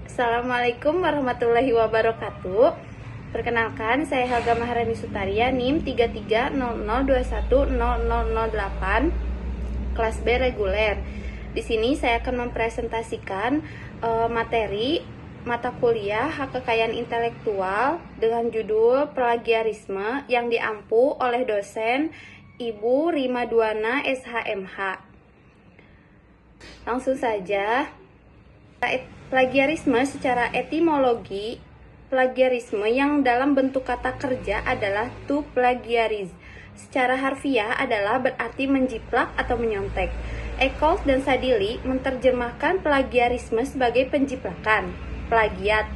Assalamualaikum warahmatullahi wabarakatuh. Perkenalkan, saya Helga Maharani Sutaria, NIM 3300210008, kelas B reguler. Di sini saya akan mempresentasikan materi mata kuliah Hak Kekayaan Intelektual dengan judul Plagiarisme yang diampu oleh dosen Ibu Rima Duana SHMH. Langsung saja. Plagiarisme secara etimologi, plagiarisme yang dalam bentuk kata kerja adalah to plagiarize. Secara harfiah adalah berarti menjiplak atau menyontek. Eccles dan Sadili menerjemahkan plagiarisme sebagai penjiplakan, plagiat.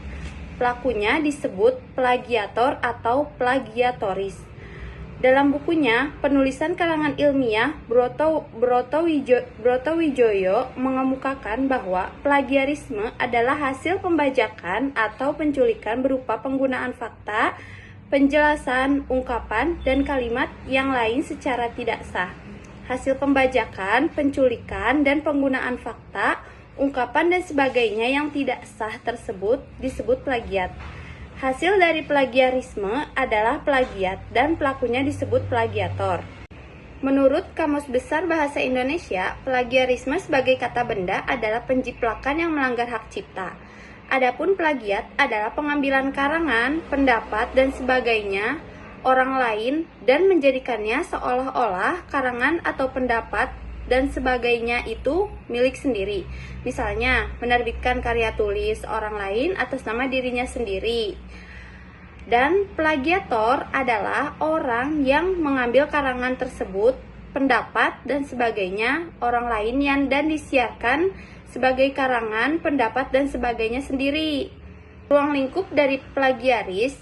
Pelakunya disebut plagiator atau plagiatoris. Dalam bukunya, penulisan kalangan ilmiah Broto Wijoyo mengemukakan bahwa plagiarisme adalah hasil pembajakan atau penculikan berupa penggunaan fakta, penjelasan, ungkapan, dan kalimat yang lain secara tidak sah. Hasil pembajakan, penculikan, dan penggunaan fakta, ungkapan, dan sebagainya yang tidak sah tersebut disebut plagiat. Hasil dari plagiarisme adalah plagiat dan pelakunya disebut plagiator. Menurut Kamus Besar Bahasa Indonesia, plagiarisme sebagai kata benda adalah penjiplakan yang melanggar hak cipta. Adapun plagiat adalah pengambilan karangan, pendapat, dan sebagainya orang lain dan menjadikannya seolah-olah karangan atau pendapat dan sebagainya itu milik sendiri. Misalnya, menerbitkan karya tulis orang lain atas nama dirinya sendiri. Dan plagiator adalah orang yang mengambil karangan tersebut, pendapat, dan sebagainya orang lain dan disiarkan sebagai karangan, pendapat, dan sebagainya sendiri. Ruang lingkup dari plagiaris: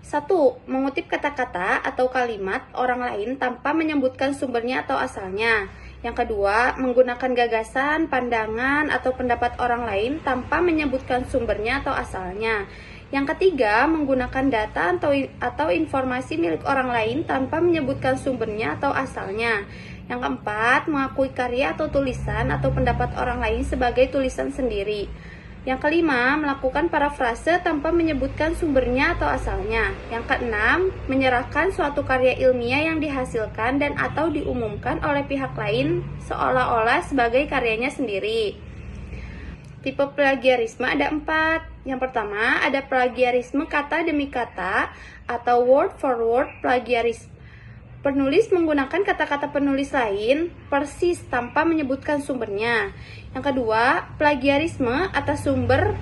1. Mengutip kata-kata atau kalimat orang lain tanpa menyebutkan sumbernya atau asalnya. Yang kedua, menggunakan gagasan, pandangan, atau pendapat orang lain tanpa menyebutkan sumbernya atau asalnya. Yang ketiga, menggunakan data atau informasi milik orang lain tanpa menyebutkan sumbernya atau asalnya. Yang keempat, mengakui karya atau tulisan atau pendapat orang lain sebagai tulisan sendiri. Yang kelima, melakukan parafrase tanpa menyebutkan sumbernya atau asalnya. Yang keenam, menyerahkan suatu karya ilmiah yang dihasilkan dan atau diumumkan oleh pihak lain seolah-olah sebagai karyanya sendiri. Tipe plagiarisme ada 4. Yang pertama, ada plagiarisme kata demi kata atau word for word plagiarisme. Penulis menggunakan kata-kata penulis lain persis tanpa menyebutkan sumbernya. Yang kedua, plagiarisme atas sumber,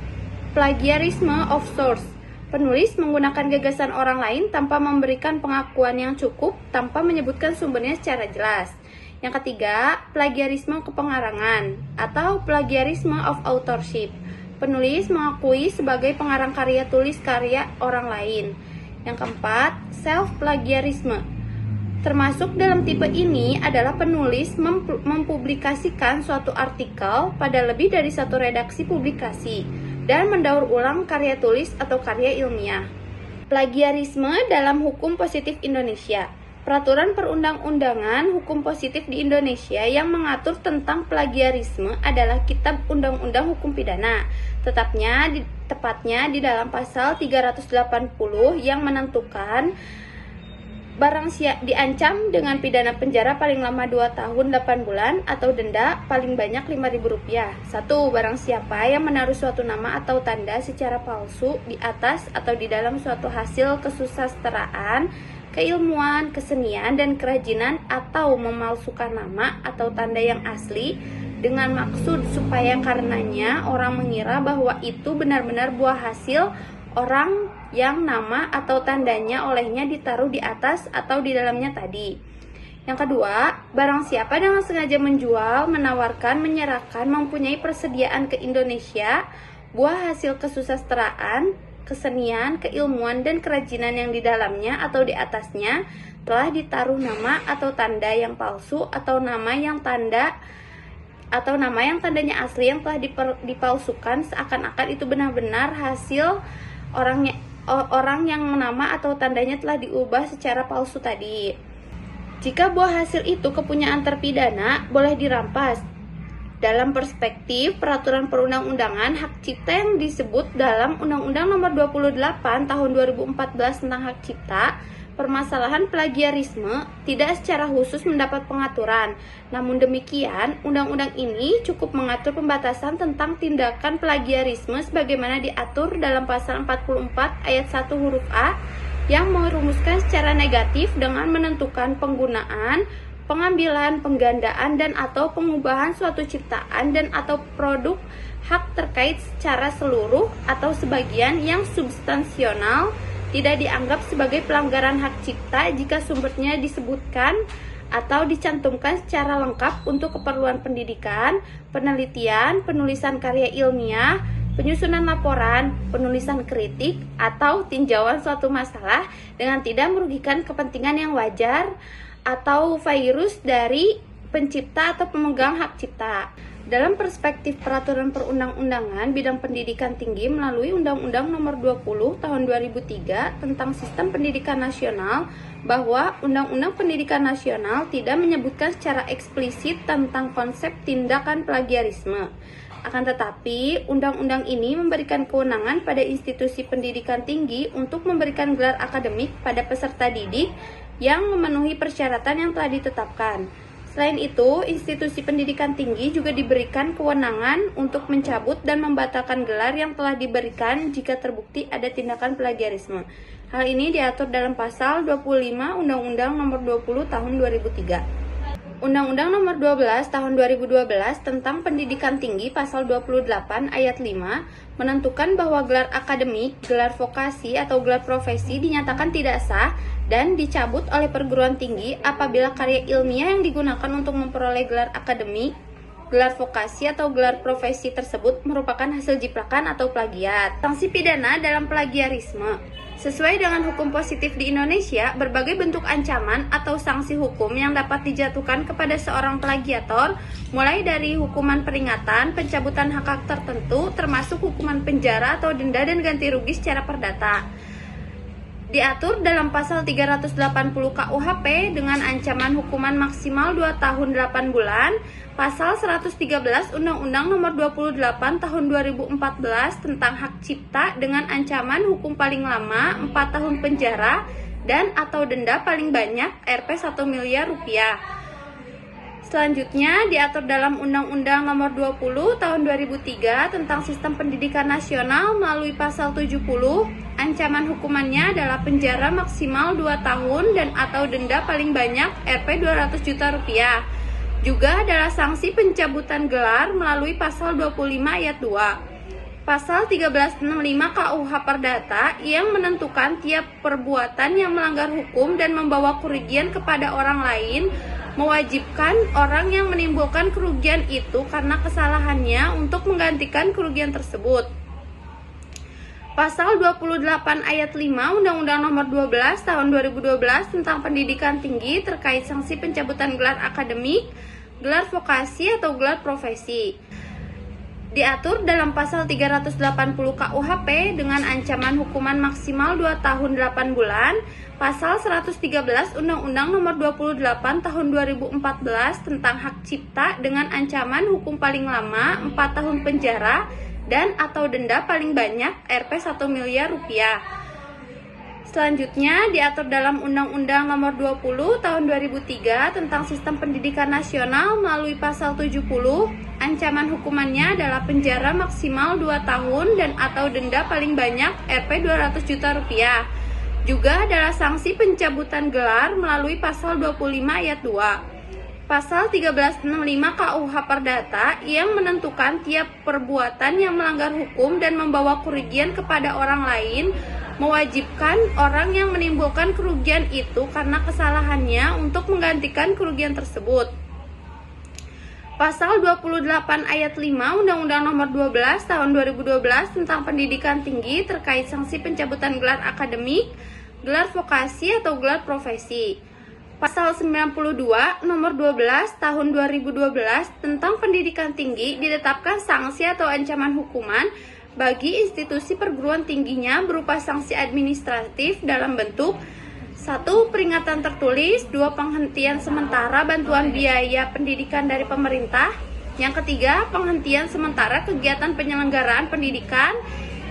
plagiarisme of source. Penulis menggunakan gagasan orang lain tanpa memberikan pengakuan yang cukup tanpa menyebutkan sumbernya secara jelas. Yang ketiga, plagiarisme kepengarangan atau plagiarisme of authorship. Penulis mengakui sebagai pengarang karya tulis karya orang lain. Yang keempat, self-plagiarisme. Termasuk dalam tipe ini adalah penulis mempublikasikan suatu artikel pada lebih dari satu redaksi publikasi dan mendaur ulang karya tulis atau karya ilmiah. Plagiarisme dalam hukum positif Indonesia. Peraturan perundang-undangan hukum positif di Indonesia yang mengatur tentang plagiarisme adalah Kitab Undang-Undang Hukum Pidana. Tepatnya di dalam pasal 380 yang menentukan barang siap diancam dengan pidana penjara paling lama 2 tahun 8 bulan atau denda paling banyak Rp5.000. 1. Barang siapa yang menaruh suatu nama atau tanda secara palsu di atas atau di dalam suatu hasil kesusastraan, keilmuan, kesenian, dan kerajinan atau memalsukan nama atau tanda yang asli dengan maksud supaya karenanya orang mengira bahwa itu benar-benar buah hasil orang yang nama atau tandanya olehnya ditaruh di atas atau di dalamnya tadi. Yang kedua, barang siapa dengan sengaja menjual, menawarkan, menyerahkan, mempunyai persediaan ke Indonesia buah hasil kesusastraan, kesenian, keilmuan, dan kerajinan yang di dalamnya atau di atasnya telah ditaruh nama atau tanda yang palsu atau nama yang tandanya asli yang telah dipalsukan seakan-akan itu benar-benar hasil orang yang nama atau tandanya telah diubah secara palsu tadi. Jika buah hasil itu kepunyaan terpidana, boleh dirampas. Dalam perspektif peraturan perundang-undangan, hak cipta yang disebut dalam Undang-Undang Nomor 28 Tahun 2014 tentang hak cipta, permasalahan plagiarisme tidak secara khusus mendapat pengaturan. Namun demikian, undang-undang ini cukup mengatur pembatasan tentang tindakan plagiarisme sebagaimana diatur dalam pasal 44 ayat 1 huruf A yang merumuskan secara negatif dengan menentukan penggunaan, pengambilan, penggandaan, dan atau pengubahan suatu ciptaan dan atau produk hak terkait secara seluruh atau sebagian yang substansional tidak dianggap sebagai pelanggaran hak cipta jika sumbernya disebutkan atau dicantumkan secara lengkap untuk keperluan pendidikan, penelitian, penulisan karya ilmiah, penyusunan laporan, penulisan kritik, atau tinjauan suatu masalah dengan tidak merugikan kepentingan yang wajar atau virus dari pencipta atau pemegang hak cipta. Dalam perspektif peraturan perundang-undangan bidang pendidikan tinggi melalui Undang-Undang Nomor 20 Tahun 2003 tentang Sistem Pendidikan Nasional, bahwa Undang-Undang Pendidikan Nasional tidak menyebutkan secara eksplisit tentang konsep tindakan plagiarisme. Akan tetapi, undang-undang ini memberikan kewenangan pada institusi pendidikan tinggi untuk memberikan gelar akademik pada peserta didik yang memenuhi persyaratan yang telah ditetapkan. Selain itu, institusi pendidikan tinggi juga diberikan kewenangan untuk mencabut dan membatalkan gelar yang telah diberikan jika terbukti ada tindakan plagiarisme. Hal ini diatur dalam pasal 25 Undang-Undang Nomor 20 Tahun 2003. Undang-Undang Nomor 12 Tahun 2012 tentang Pendidikan Tinggi pasal 28 ayat 5 menentukan bahwa gelar akademik, gelar vokasi atau gelar profesi dinyatakan tidak sah dan dicabut oleh perguruan tinggi apabila karya ilmiah yang digunakan untuk memperoleh gelar akademik, gelar vokasi atau gelar profesi tersebut merupakan hasil jiplakan atau plagiat. Sanksi pidana dalam plagiarisme. Sesuai dengan hukum positif di Indonesia, berbagai bentuk ancaman atau sanksi hukum yang dapat dijatuhkan kepada seorang plagiator, mulai dari hukuman peringatan, pencabutan hak tertentu, termasuk hukuman penjara atau denda dan ganti rugi secara perdata, diatur dalam pasal 380 KUHP dengan ancaman hukuman maksimal 2 tahun 8 bulan, pasal 113 Undang-Undang Nomor 28 Tahun 2014 tentang hak cipta dengan ancaman hukum paling lama 4 tahun penjara dan atau denda paling banyak Rp 1 miliar rupiah. Selanjutnya diatur dalam Undang-Undang Nomor 20 Tahun 2003 tentang Sistem Pendidikan Nasional melalui pasal 70, ancaman hukumannya adalah penjara maksimal 2 tahun dan atau denda paling banyak Rp 200 juta rupiah. Juga adalah sanksi pencabutan gelar melalui pasal 25 ayat 2. Pasal 1365 KUH Perdata yang menentukan tiap perbuatan yang melanggar hukum dan membawa kerugian kepada orang lain mewajibkan orang yang menimbulkan kerugian itu karena kesalahannya untuk menggantikan kerugian tersebut. Pasal 28 ayat 5 Undang-Undang Nomor 12 Tahun 2012 tentang Pendidikan Tinggi terkait sanksi pencabutan gelar akademik, gelar vokasi atau gelar profesi, diatur dalam pasal 380 KUHP dengan ancaman hukuman maksimal 2 tahun 8 bulan, pasal 113 Undang-Undang Nomor 28 Tahun 2014 tentang hak cipta dengan ancaman hukum paling lama 4 tahun penjara dan atau denda paling banyak Rp 1 miliar rupiah. Selanjutnya diatur dalam Undang-Undang Nomor 20 Tahun 2003 tentang Sistem Pendidikan Nasional melalui pasal 70, ancaman hukumannya adalah penjara maksimal 2 tahun dan atau denda paling banyak Rp 200 juta rupiah. Juga adalah sanksi pencabutan gelar melalui pasal 25 ayat 2. Pasal 1365 KUH Perdata yang menentukan tiap perbuatan yang melanggar hukum dan membawa kerugian kepada orang lain mewajibkan orang yang menimbulkan kerugian itu karena kesalahannya untuk menggantikan kerugian tersebut. Pasal 28 ayat 5 Undang-Undang Nomor 12 Tahun 2012 tentang Pendidikan Tinggi terkait sanksi pencabutan gelar akademik, gelar vokasi atau gelar profesi. Pasal 92 Nomor 12 Tahun 2012 tentang Pendidikan Tinggi ditetapkan sanksi atau ancaman hukuman bagi institusi perguruan tingginya berupa sanksi administratif dalam bentuk 1. Peringatan tertulis, 2. Penghentian sementara bantuan biaya pendidikan dari pemerintah, Yang ketiga, penghentian sementara kegiatan penyelenggaraan pendidikan.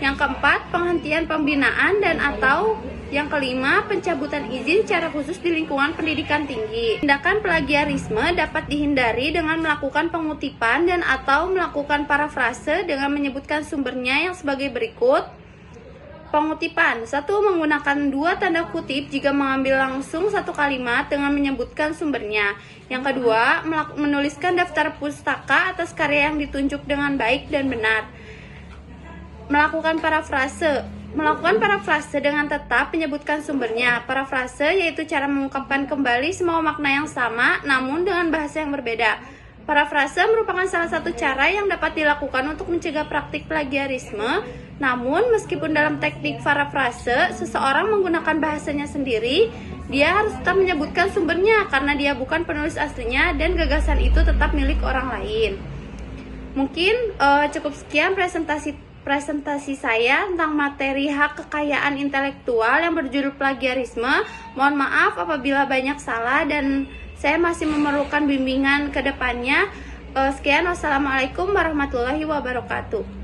Yang keempat, penghentian pembinaan dan atau yang kelima, pencabutan izin secara khusus di lingkungan pendidikan tinggi. Tindakan plagiarisme dapat dihindari dengan melakukan pengutipan dan atau melakukan parafrase dengan menyebutkan sumbernya yang sebagai berikut. Pengutipan. 1. Menggunakan 2 tanda kutip jika mengambil langsung satu kalimat dengan menyebutkan sumbernya. Yang kedua, menuliskan daftar pustaka atas karya yang ditunjuk dengan baik dan benar. Melakukan parafrase. Melakukan parafrase dengan tetap menyebutkan sumbernya. Parafrase yaitu cara mengungkapkan kembali semua makna yang sama namun dengan bahasa yang berbeda. Parafrase merupakan salah satu cara yang dapat dilakukan untuk mencegah praktik plagiarisme. Namun, meskipun dalam teknik parafrase, seseorang menggunakan bahasanya sendiri, dia harus tetap menyebutkan sumbernya karena dia bukan penulis aslinya dan gagasan itu tetap milik orang lain. Mungkin cukup sekian presentasi saya tentang materi hak kekayaan intelektual yang berjudul plagiarisme. Mohon maaf apabila banyak salah dan saya masih memerlukan bimbingan ke depannya. Sekian, wassalamualaikum warahmatullahi wabarakatuh.